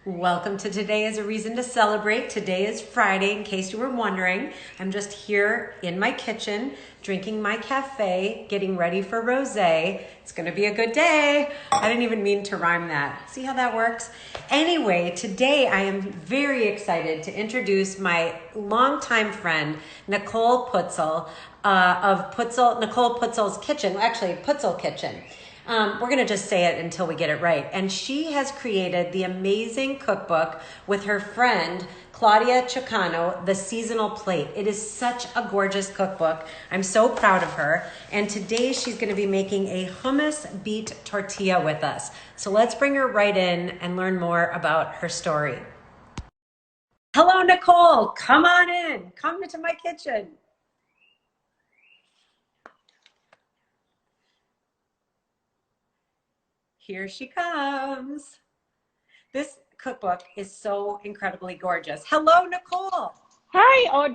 Welcome to Today is a Reason to Celebrate. Today is Friday, in case you were wondering. I'm just here in my kitchen, drinking my cafe, getting ready for rosé. It's gonna be a good day. I didn't even mean to rhyme that. See how that works? Anyway, today I am very excited to introduce my longtime friend, Nicole Putzel, Nicole Putzel's Kitchen, actually Putzel Kitchen. We're going to just say it until we get it right. And she has created the amazing cookbook with her friend, Claudia Chicano, The Seasonal Plate. It is such a gorgeous cookbook. I'm so proud of her. And today she's going to be making a hummus beet tortilla with us. So let's bring her right in and learn more about her story. Hello, Nicole. Come on in. Come into my kitchen. Here she comes. This cookbook is so incredibly gorgeous. Hello, Nicole. Hi. Oh,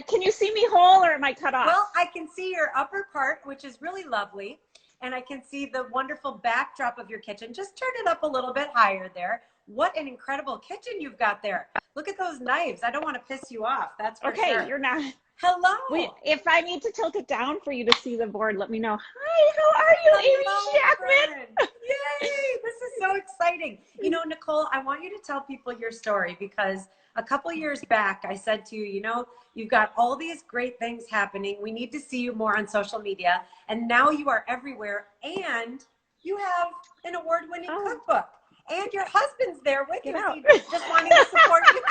can you see me whole or am I cut off? Well, I can see your upper part, which is really lovely. And I can see the wonderful backdrop of your kitchen. Just turn it up a little bit higher there. What an incredible kitchen you've got there. Look at those knives. I don't want to piss you off. That's for okay, sure. you're not. Hello. Wait, if I need to tilt it down for you to see the board, let me know. Hi, how are you, Amy Shackman? Yay, this is so exciting. You know, Nicole, I want you to tell people your story because a couple years back, I said to you, you've got all these great things happening. We need to see you more on social media. And now you are everywhere. And you have an award-winning cookbook. And your husband's there with you. He's just wanting to support you.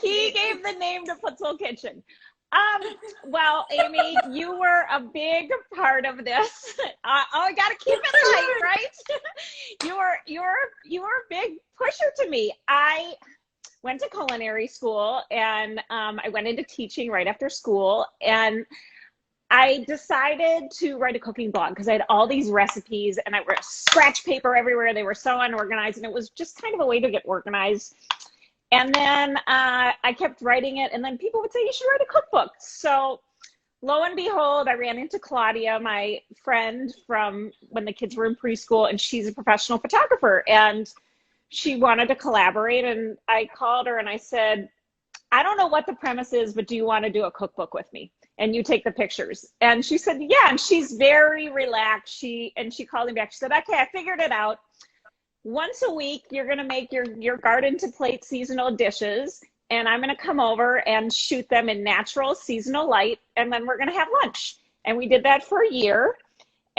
He gave the name to Putzel Kitchen. Well, Amy, you were a big part of this. I got to keep it light, right? You were a big pusher to me. I went to culinary school and I went into teaching right after school, and I decided to write a cooking blog because I had all these recipes and I wrote scratch paper everywhere. They were so unorganized, and it was just kind of a way to get organized. And then I kept writing it, and then people would say, you should write a cookbook. So lo and behold, I ran into Claudia, my friend from when the kids were in preschool, and she's a professional photographer, and she wanted to collaborate. And I called her and I said, I don't know what the premise is, but do you want to do a cookbook with me? And you take the pictures. And she said, yeah. And she's very relaxed. She called me back. She said, okay, I figured it out. Once a week, you're going to make your garden to plate seasonal dishes, and I'm going to come over and shoot them in natural seasonal light, and then we're going to have lunch. And we did that for a year,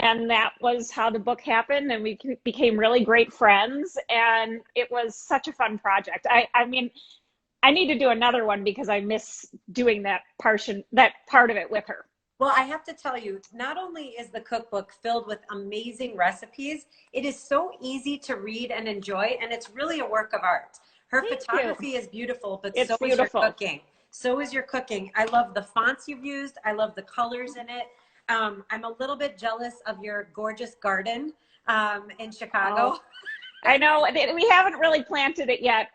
and that was how the book happened, and we became really great friends, and it was such a fun project. I mean, I need to do another one because I miss doing that part of it with her. Well, I have to tell you, not only is the cookbook filled with amazing recipes, it is so easy to read and enjoy, and it's really a work of art. Her photography is beautiful, but so is your cooking. So is your cooking. I love the fonts you've used. I love the colors in it. I'm a little bit jealous of your gorgeous garden in Chicago. Oh, I know. We haven't really planted it yet.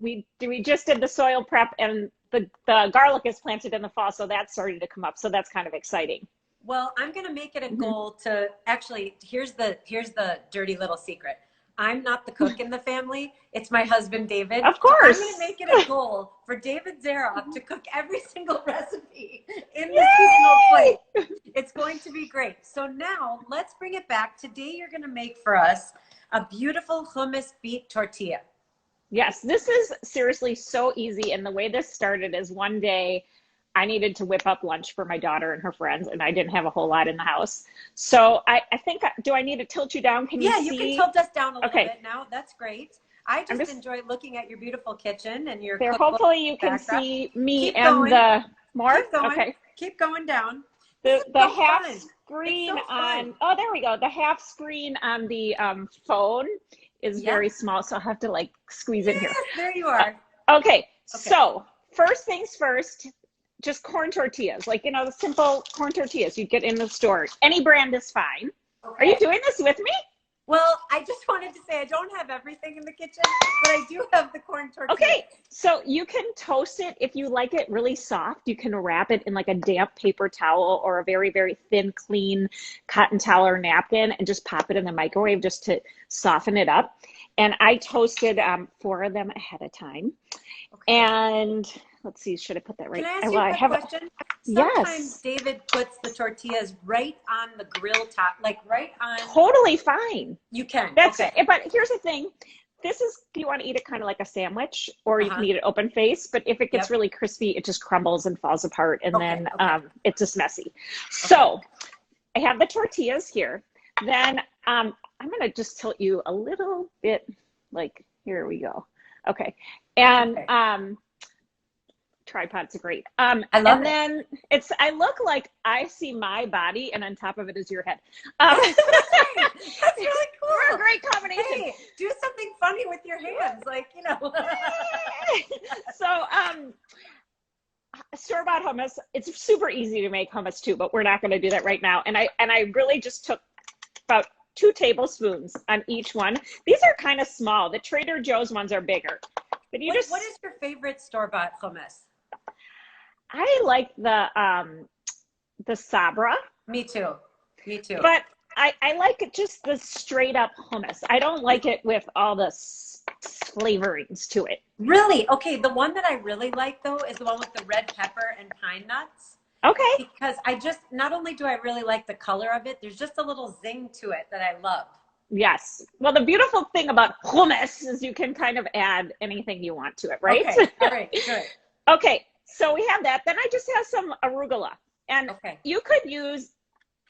We just did the soil prep, and the garlic is planted in the fall, so that's starting to come up. So that's kind of exciting. Well, I'm going to make it a goal to actually, here's the dirty little secret. I'm not the cook in the family. It's my husband, David. Of course. So I'm going to make it a goal for David Zaroff to cook every single recipe in the seasonal plate. It's going to be great. So now let's bring it back. Today you're going to make for us a beautiful hummus beet tortilla. Yes, this is seriously so easy. And the way this started is one day I needed to whip up lunch for my daughter and her friends, and I didn't have a whole lot in the house. So I think, do I need to tilt you down? Can you see? Yeah, you can tilt us down a little bit now. That's great. I just enjoy looking at your beautiful kitchen and your there. Hopefully you can see me and the more. Keep going. Okay. Keep going down. The half screen on, oh, there we go. The half screen on the phone is very small, so I'll have to like squeeze in here. There you are. Okay, so first things first, just corn tortillas, like, the simple corn tortillas you get in the store. Any brand is fine. Okay. Are you doing this with me? Well, I just wanted to say I don't have everything in the kitchen, but I do have the corn tortilla. Okay, so you can toast it. If you like it really soft, you can wrap it in like a damp paper towel or a very, very thin, clean cotton towel or napkin and just pop it in the microwave just to soften it up. And I toasted 4 of them ahead of time. Okay. And let's see, should I put that right? Can I ask you a quick question? Sometimes Yes. David puts the tortillas right on the grill top, like right on. Totally fine. You can. That's okay. it. But here's the thing. This is, you want to eat it kind of like a sandwich, or you can eat it open face. But if it gets really crispy, it just crumbles and falls apart, and then it's just messy. So I have the tortillas here. Then I'm going to just tilt you a little bit, like, here we go. Okay. And tripods are great. I love it. And then I look like I see my body, and on top of it is your head. That's really cool. We're a great combination. Hey, do something funny with your hands, like, you know. So, store-bought hummus. It's super easy to make hummus too, but we're not going to do that right now. And I really just took about 2 tablespoons on each one. These are kind of small. The Trader Joe's ones are bigger. But what is your favorite store-bought hummus? I like the Sabra. Me too. But I like it just the straight up hummus. I don't like it with all the flavorings to it. Really? Okay, the one that I really like though is the one with the red pepper and pine nuts. Okay. Because not only do I really like the color of it, there's just a little zing to it that I love. Yes. Well, the beautiful thing about hummus is you can kind of add anything you want to it, right? Okay. All right. Good. Okay. So we have that. Then I just have some arugula. And you could use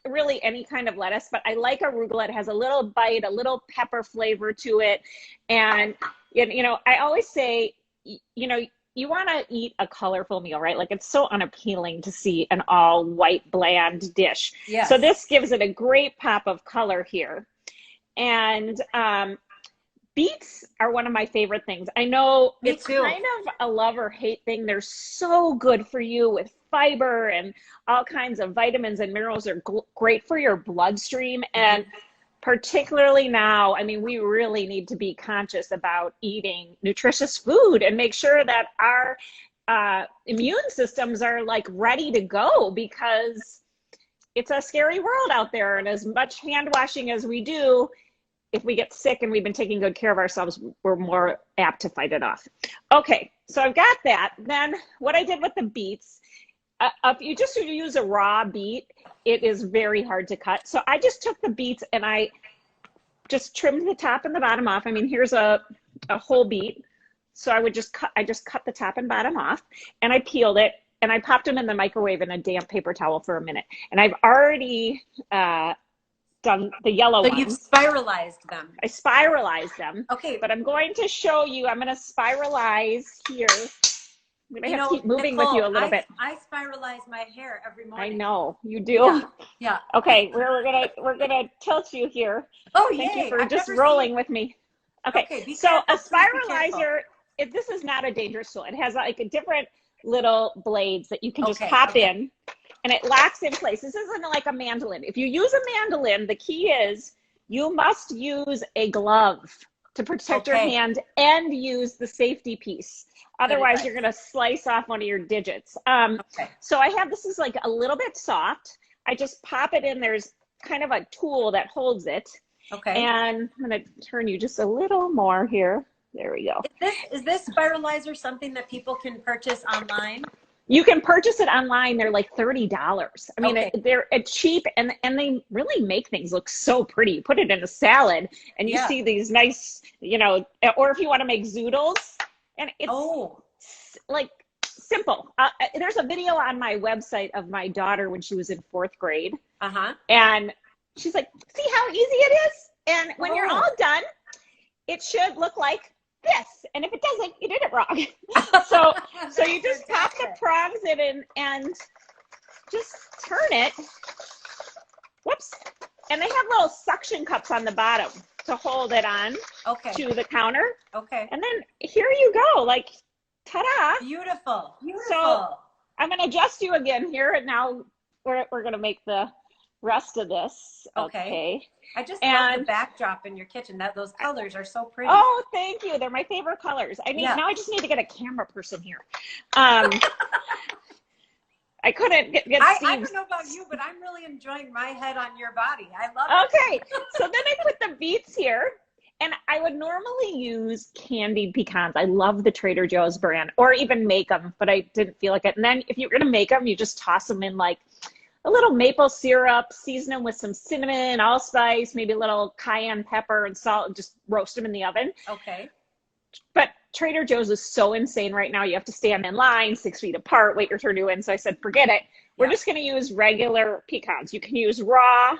really any kind of lettuce, but I like arugula. It has a little bite, a little pepper flavor to it. And, you know, I always say, you know, you want to eat a colorful meal, right? Like, it's so unappealing to see an all white, bland dish. Yes. So this gives it a great pop of color here. And beets are one of my favorate things. I know it's kind of a love or hate thing. They're so good for you with fiber and all kinds of vitamins and minerals. Are great for your bloodstream. And particularly now, I mean, we really need to be conscious about eating nutritious food and make sure that our immune systems are like ready to go, because it's a scary world out there. And as much hand washing as we do, if we get sick and we've been taking good care of ourselves, we're more apt to fight it off. Okay, so I've got that. Then what I did with the beets, if you just use a raw beet, it is very hard to cut. So I just took the beets and I just trimmed the top and the bottom off. I mean, here's a whole beet. So I just cut the top and bottom off, and I peeled it, and I popped them in the microwave in a damp paper towel for a minute. And I've already done the yellow ones. So you've spiralized them. I spiralized them. Okay. But I'm going to show you, I'm going to spiralize here. I'm going to have to keep moving Nicole, with you a little bit. I spiralize my hair every morning. I know, you do. Yeah. Okay, we're gonna tilt you here. Oh, Thank you for just rolling with me. Okay, so a spiralizer, this is not a dangerous tool. It has like a different little blades that you can just pop in, and it locks in place. This isn't like a mandolin. If you use a mandolin, the key is you must use a glove to protect your hand and use the safety piece. Otherwise, you're going to slice off one of your digits. So I have, this is like a little bit soft. I just pop it in. There's kind of a tool that holds it. Okay. And I'm going to turn you just a little more here. There we go. Is this spiralizer something that people can purchase online? You can purchase it online. They're like $30. I mean, they're cheap, and they really make things look so pretty. You put it in a salad, and you see these nice, you know, or if you want to make zoodles, and it's like simple. There's a video on my website of my daughter when she was in 4th grade. And she's like, see how easy it is? And when you're all done, it should look like this. And if it doesn't, you did it wrong. So you just pop the prongs in and just turn it. Whoops. And they have little suction cups on the bottom to hold it on to the counter. And then here you go, like, ta-da. Beautiful. So I'm going to adjust you again here, and now we're going to make the rest of this. Okay. I just love the backdrop in your kitchen. Those colors are so pretty. Oh, thank you. They're my favorite colors. Now I just need to get a camera person here. I couldn't get Steve. I don't know about you, but I'm really enjoying my head on your body. I love it. Okay. So then I put the beets here, And I would normally use candied pecans. I love the Trader Joe's brand, or even make them, but I didn't feel like it. And then if you're going to make them, you just toss them in like a little maple syrup, season them with some cinnamon, allspice, maybe a little cayenne pepper and salt, and just roast them in the oven. Okay. But Trader Joe's is so insane right now. You have to stand in line 6 feet apart, wait your turn to win. So I said, forget it. We're just going to use regular pecans. You can use raw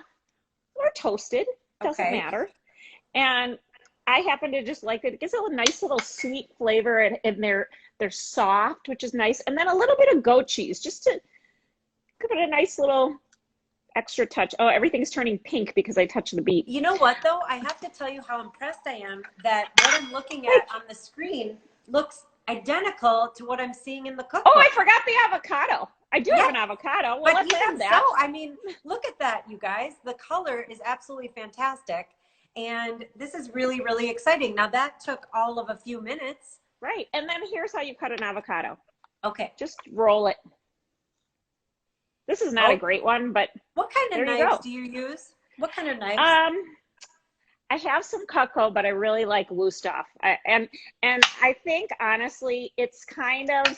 or toasted. Doesn't matter. And I happen to just like it. It gives it a nice little sweet flavor, and they're soft, which is nice. And then a little bit of goat cheese, just to give it a nice little extra touch. Oh, everything's turning pink because I touched the beet. You know what, though? I have to tell you how impressed I am that what I'm looking at on the screen looks identical to what I'm seeing in the cookbook. Oh, I forgot the avocado. I do have an avocado. Well, let's add that. So, I mean, look at that, you guys. The color is absolutely fantastic. And this is really, really exciting. Now, that took all of a few minutes. Right. And then here's how you cut an avocado. Okay. Just roll it. This is not a great one, but what kind of knives do you use? What kind of knives? I have some Cutco, but I really like Wusthof. And I think, honestly, it's kind of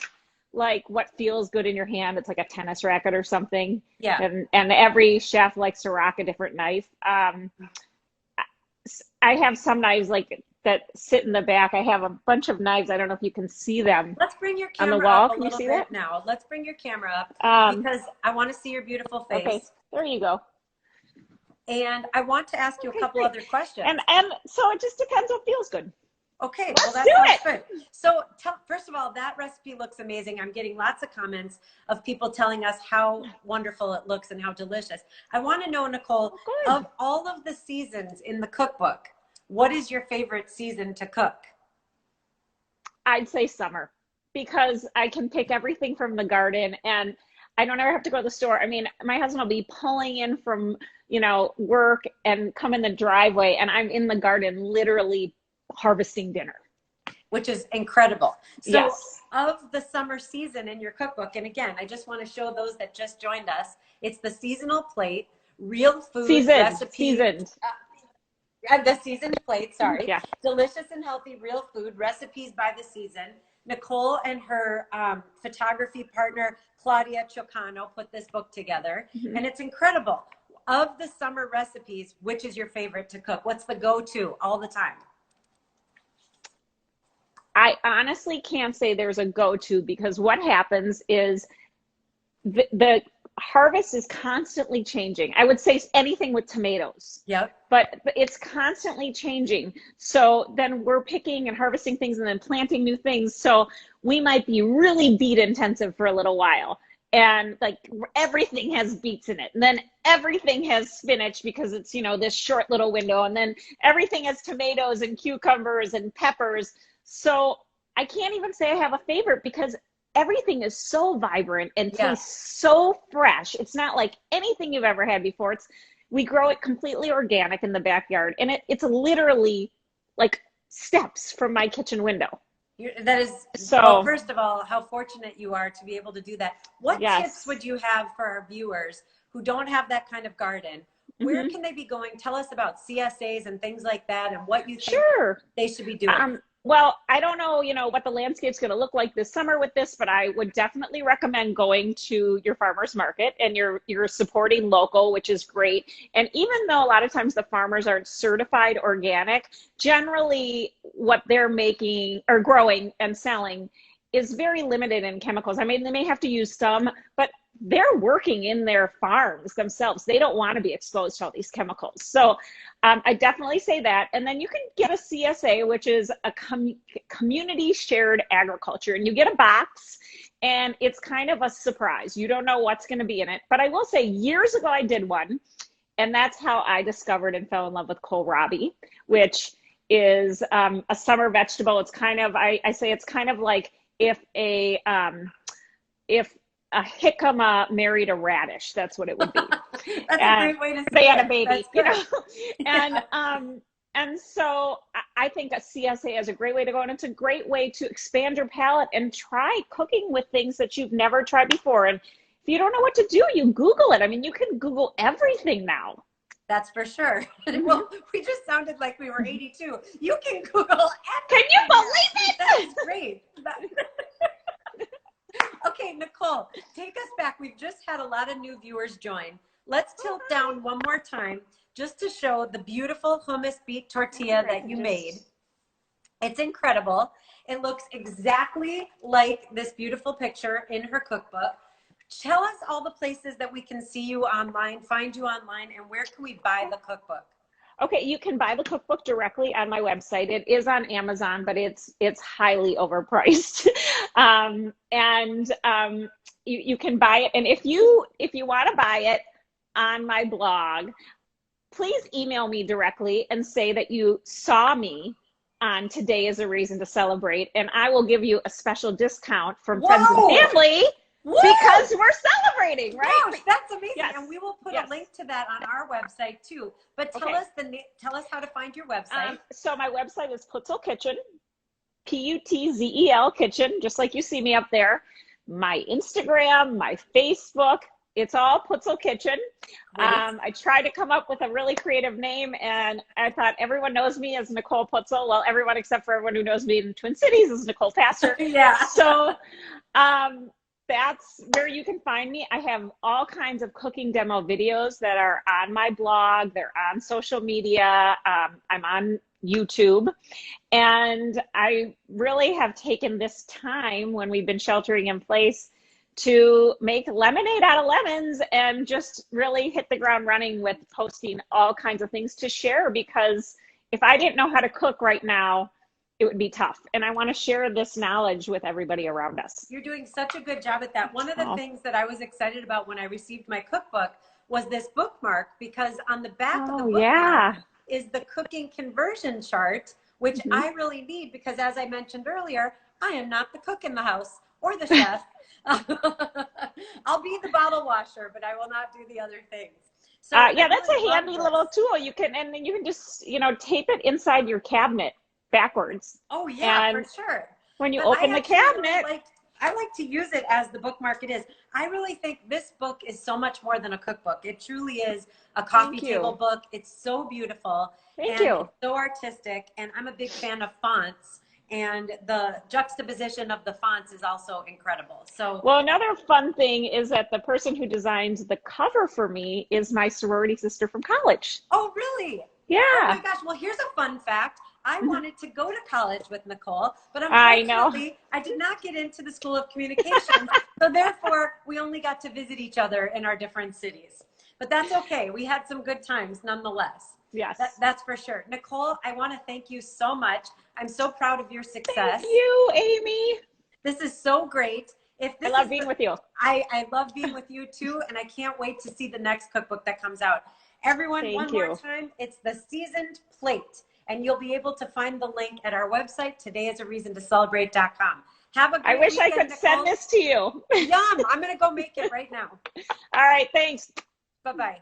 like what feels good in your hand. It's like a tennis racket or something. Yeah. And every chef likes to rock a different knife. I have some knives like that sit in the back. I have a bunch of knives. I don't know if you can see them. Let's bring your camera on the wall. up Can you see that now? Let's bring your camera up because I want to see your beautiful face. Okay, there you go. And I want to ask you a couple other questions. And so it just depends what feels good. Okay, Let's well, that sounds good. So first of all, that recipe looks amazing. I'm getting lots of comments of people telling us how wonderful it looks and how delicious. I want to know, Nicole, of all of the seasons in the cookbook, what is your favorite season to cook? I'd say summer, because I can pick everything from the garden and I don't ever have to go to the store. I mean, my husband will be pulling in from, work and come in the driveway and I'm in the garden literally harvesting dinner. Which is incredible. So yes. Of the summer season in your cookbook, and again, I just want to show those that just joined us, it's the seasonal plate, real food recipes. Seasoned. The seasoned plate, sorry. Yeah. Delicious and healthy real food, recipes by the season. Nicole and her photography partner, Claudia Chocano, put this book together. Mm-hmm. And it's incredible. Of the summer recipes, which is your favorite to cook? What's the go-to all the time? I honestly can't say there's a go-to, because what happens is the harvest is constantly changing. I would say anything with tomatoes. Yep. But it's constantly changing. So then we're picking and harvesting things and then planting new things. So we might be really beet intensive for a little while. And like everything has beets in it. And then everything has spinach because it's, this short little window. And then everything has tomatoes and cucumbers and peppers. So I can't even say I have a favorite, because everything is so vibrant and tastes so fresh. It's not like anything you've ever had before. We grow it completely organic in the backyard, and it's literally like steps from my kitchen window. That is so. Well, first of all, how fortunate you are to be able to do that. What tips would you have for our viewers who don't have that kind of garden? Where can they be going? Tell us about CSAs and things like that, and what you think they should be doing. Well, I don't know, what the landscape's going to look like this summer with this, but I would definitely recommend going to your farmer's market, and you're supporting local, which is great. And even though a lot of times the farmers aren't certified organic, generally what they're making or growing and selling is very limited in chemicals. I mean, they may have to use some, but they're working in their farms themselves. They don't want to be exposed to all these chemicals. So I definitely say that. And then you can get a CSA, which is a community shared agriculture. And you get a box, and it's kind of a surprise. You don't know what's going to be in it. But I will say, years ago, I did one. And that's how I discovered and fell in love with kohlrabi, which is a summer vegetable. It's kind of, I say it's kind of like if a jicama married a radish. That's what it would be. That's a great way to say they had a baby, and so I think a CSA is a great way to go, and it's a great way to expand your palate and try cooking with things that you've never tried before. And if you don't know what to do, you Google it. I mean, you can Google everything now. That's for sure. Well, we just sounded like we were 82. You can Google everything. Can you believe it? That's great. Okay, Nicole, take us back. We've just had a lot of new viewers join. Let's tilt down one more time just to show the beautiful hummus beet tortilla that you made. It's incredible. It looks exactly like this beautiful picture in her cookbook. Tell us all the places that we can see you online, find you online, and where can we buy the cookbook? Okay, you can buy the cookbook directly on my website. It is on Amazon, but it's highly overpriced. You can buy it. And if you want to buy it on my blog, please email me directly and say that you saw me on Today is a Reason to Celebrate, and I will give you a special discount from friends and family. Whoa! Because we're celebrating, right? Wow, that's amazing. Yes. And we will put a link to that on our website too. But tell us how to find your website. So my website is Putzel Kitchen, Putzel Kitchen, just like you see me up there. My Instagram, my Facebook, it's all Putzel Kitchen. I tried to come up with a really creative name, and I thought everyone knows me as Nicole Putzel. Well, everyone except for everyone who knows me in the Twin Cities is Nicole Pastor. Yeah. So that's where you can find me. I have all kinds of cooking demo videos that are on my blog. They're on social media. I'm on YouTube. And I really have taken this time when we've been sheltering in place to make lemonade out of lemons and just really hit the ground running with posting all kinds of things to share, because if I didn't know how to cook right now, it would be tough. And I want to share this knowledge with everybody around us. You're doing such a good job at that. One of the things that I was excited about when I received my cookbook was this bookmark, because on the back of the bookmark is the cooking conversion chart, which I really need, because as I mentioned earlier, I am not the cook in the house or the chef. I'll be the bottle washer, but I will not do the other things. So yeah, that's a handy little tool. You can, and then you can just, tape it inside your cabinet backwards. Oh yeah, for sure. When you open the cabinet, I like to use it as the bookmark it is. I really think this book is so much more than a cookbook. It truly is a coffee table book. It's so beautiful. Thank you. It's so artistic, and I'm a big fan of fonts. And the juxtaposition of the fonts is also incredible. So, well, another fun thing is that the person who designed the cover for me is my sorority sister from college. Oh, really? Yeah. Oh my gosh. Well, here's a fun fact. I wanted to go to college with Nicole, but unfortunately, I did not get into the School of Communications. So therefore, we only got to visit each other in our different cities. But that's okay. We had some good times nonetheless. Yes. That's for sure. Nicole, I want to thank you so much. I'm so proud of your success. Thank you, Amy. This is so great. I love being with you. I love being with you too, and I can't wait to see the next cookbook that comes out. Everyone, one more time, it's The Seasoned Plate, and you'll be able to find the link at our website, todayisareasontocelebrate.com. Have a great I wish weekend, I could Nicole. send this to you. Yum! I'm going to go make it right now. All right, thanks. Bye-bye.